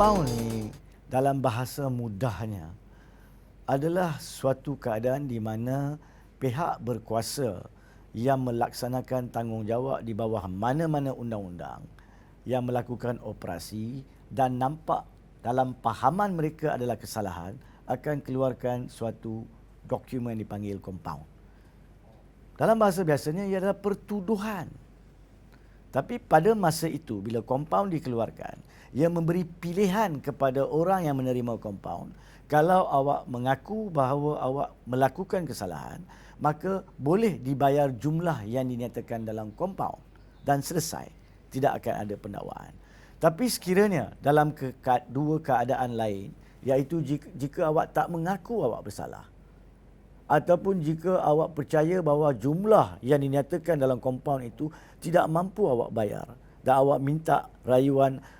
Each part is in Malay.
Compound ni dalam bahasa mudahnya adalah suatu keadaan di mana pihak berkuasa yang melaksanakan tanggungjawab di bawah mana-mana undang-undang yang melakukan operasi dan nampak dalam pahaman mereka adalah kesalahan akan keluarkan suatu dokumen dipanggil compound. Dalam bahasa biasanya ia adalah pertuduhan. Tapi pada masa itu bila compound dikeluarkan, ia memberi pilihan kepada orang yang menerima compound. Kalau awak mengaku bahawa awak melakukan kesalahan, maka boleh dibayar jumlah yang dinyatakan dalam compound dan selesai. Tidak akan ada pendakwaan. Tapi sekiranya dalam dua keadaan lain, iaitu jika awak tak mengaku awak bersalah, ataupun jika awak percaya bahawa jumlah yang dinyatakan dalam compound itu tidak mampu awak bayar dan awak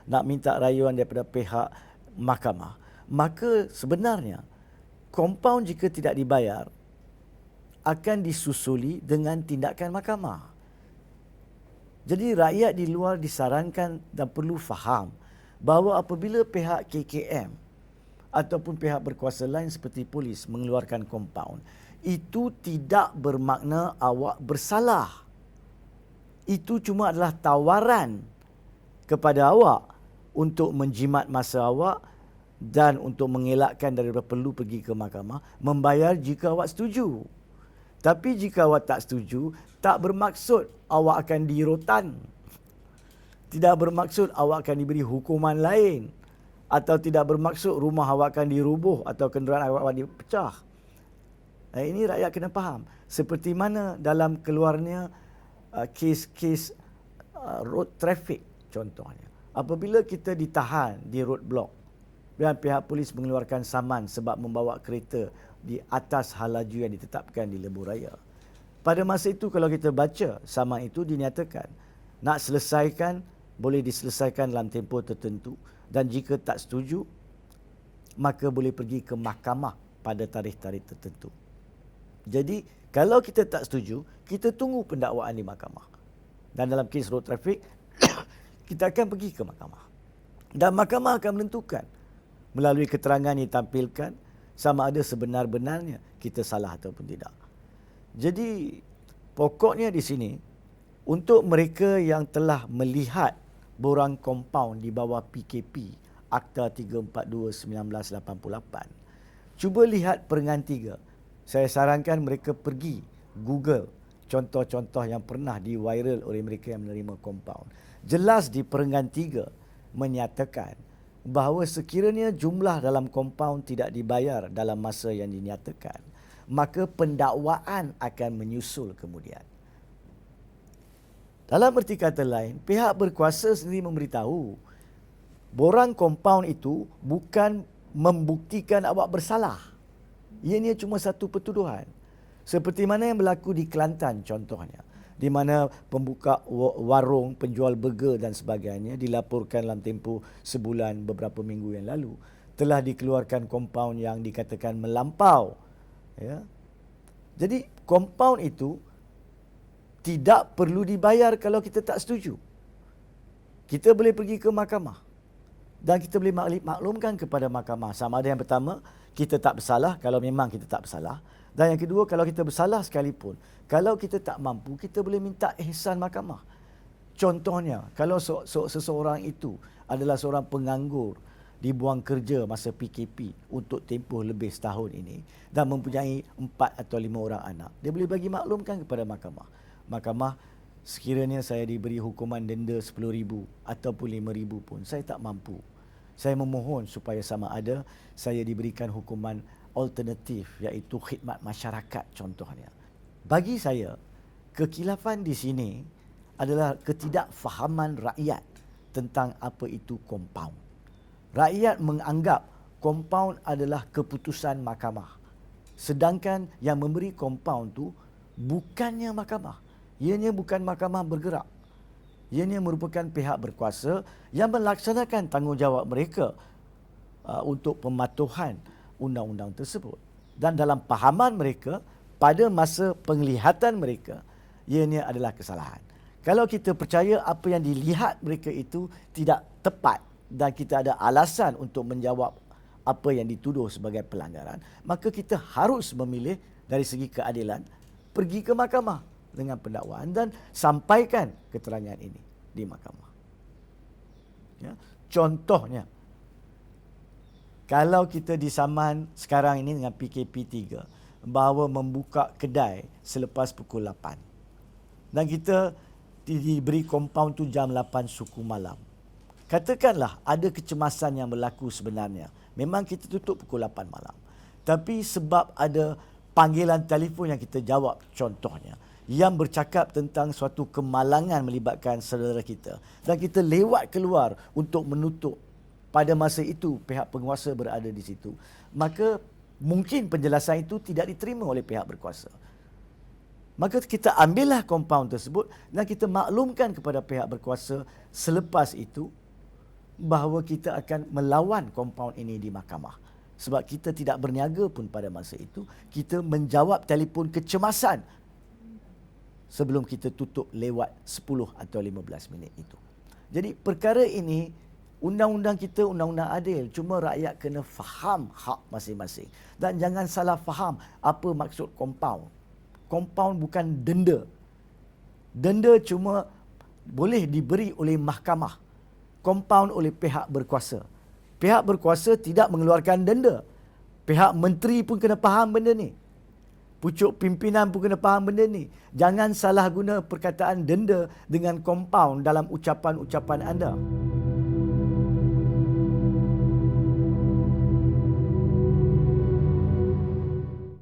nak minta rayuan daripada pihak mahkamah, maka sebenarnya compound jika tidak dibayar akan disusuli dengan tindakan mahkamah. Jadi rakyat di luar disarankan dan perlu faham bahawa apabila pihak KKM ataupun pihak berkuasa lain seperti polis mengeluarkan compound, itu tidak bermakna awak bersalah. Itu cuma adalah tawaran kepada awak untuk menjimat masa awak dan untuk mengelakkan daripada perlu pergi ke mahkamah, membayar jika awak setuju. Tapi jika awak tak setuju, tak bermaksud awak akan dirotan. Tidak bermaksud awak akan diberi hukuman lain. Atau tidak bermaksud rumah awak akan dirubuh atau kenderaan awak dipecah. Ini rakyat kena faham. Seperti mana dalam keluarnya kes-kes road traffic contohnya. Apabila kita ditahan di roadblock dan pihak polis mengeluarkan saman sebab membawa kereta di atas hal laju yang ditetapkan di lebuh raya. Pada masa itu kalau kita baca saman itu dinyatakan nak selesaikan boleh diselesaikan dalam tempoh tertentu. Dan jika tak setuju, maka boleh pergi ke mahkamah pada tarikh-tarikh tertentu. Jadi, kalau kita tak setuju, kita tunggu pendakwaan di mahkamah. Dan dalam kes road traffic, kita akan pergi ke mahkamah. Dan mahkamah akan menentukan melalui keterangan yang ditampilkan sama ada sebenar-benarnya kita salah ataupun tidak. Jadi, pokoknya di sini, untuk mereka yang telah melihat borang compound di bawah PKP Akta 342/1988. Cuba lihat perengan 3. Saya sarankan mereka pergi Google contoh-contoh yang pernah di-viral oleh mereka yang menerima compound. Jelas di perengan 3 menyatakan bahawa sekiranya jumlah dalam compound tidak dibayar dalam masa yang dinyatakan, maka pendakwaan akan menyusul kemudian. Dalam erti kata lain, pihak berkuasa sendiri memberitahu borang compound itu bukan membuktikan awak bersalah. Ianya cuma satu pertuduhan. Seperti mana yang berlaku di Kelantan contohnya, di mana pembuka warung, penjual burger dan sebagainya dilaporkan dalam tempoh sebulan beberapa minggu yang lalu telah dikeluarkan compound yang dikatakan melampau. Ya. Jadi compound itu tidak perlu dibayar kalau kita tak setuju. Kita boleh pergi ke mahkamah. Dan kita boleh maklumkan kepada mahkamah. Sama ada yang pertama, kita tak bersalah kalau memang kita tak bersalah. Dan yang kedua, kalau kita bersalah sekalipun, kalau kita tak mampu, kita boleh minta ihsan mahkamah. Contohnya, kalau seseorang itu adalah seorang penganggur, dibuang kerja masa PKP untuk tempoh lebih setahun ini dan mempunyai 4 atau 5 orang anak, dia boleh bagi maklumkan kepada mahkamah. Mahkamah, sekiranya saya diberi hukuman denda 10,000 ataupun 5,000 pun, saya tak mampu. Saya memohon supaya sama ada saya diberikan hukuman alternatif, iaitu khidmat masyarakat contohnya. Bagi saya, kekilafan di sini adalah ketidakfahaman rakyat tentang apa itu compound. Rakyat menganggap compound adalah keputusan mahkamah. Sedangkan yang memberi compound tu bukannya mahkamah. Ianya bukan mahkamah bergerak. Ianya merupakan pihak berkuasa yang melaksanakan tanggungjawab mereka untuk pematuhan undang-undang tersebut. Dan dalam pahaman mereka, pada masa penglihatan mereka, ianya adalah kesalahan. Kalau kita percaya apa yang dilihat mereka itu tidak tepat dan kita ada alasan untuk menjawab apa yang dituduh sebagai pelanggaran, maka kita harus memilih dari segi keadilan pergi ke mahkamah dengan pendakwaan dan sampaikan keterangan ini di mahkamah. Ya. Contohnya, kalau kita disaman sekarang ini dengan PKP 3 bahawa membuka kedai selepas pukul 8 dan kita diberi kompaun tu jam 8 suku malam. Katakanlah ada kecemasan yang berlaku sebenarnya. Memang kita tutup pukul 8 malam. Tapi sebab ada panggilan telefon yang kita jawab contohnya, yang bercakap tentang suatu kemalangan melibatkan saudara kita, dan kita lewat keluar untuk menutup, pada masa itu pihak penguasa berada di situ, maka mungkin penjelasan itu tidak diterima oleh pihak berkuasa. Maka kita ambillah kompaun tersebut dan kita maklumkan kepada pihak berkuasa selepas itu bahawa kita akan melawan kompaun ini di mahkamah. Sebab kita tidak berniaga pun pada masa itu, kita menjawab telefon kecemasan sebelum kita tutup lewat 10 atau 15 minit itu. Jadi perkara ini, undang-undang kita undang-undang adil, cuma rakyat kena faham hak masing-masing. Dan jangan salah faham apa maksud kompaun. Kompaun bukan denda. Denda cuma boleh diberi oleh mahkamah. Kompaun oleh pihak berkuasa. Pihak berkuasa tidak mengeluarkan denda. Pihak menteri pun kena faham benda ni. Pucuk pimpinan pun kena faham benda ni. Jangan salah guna perkataan denda dengan kompaun dalam ucapan-ucapan anda.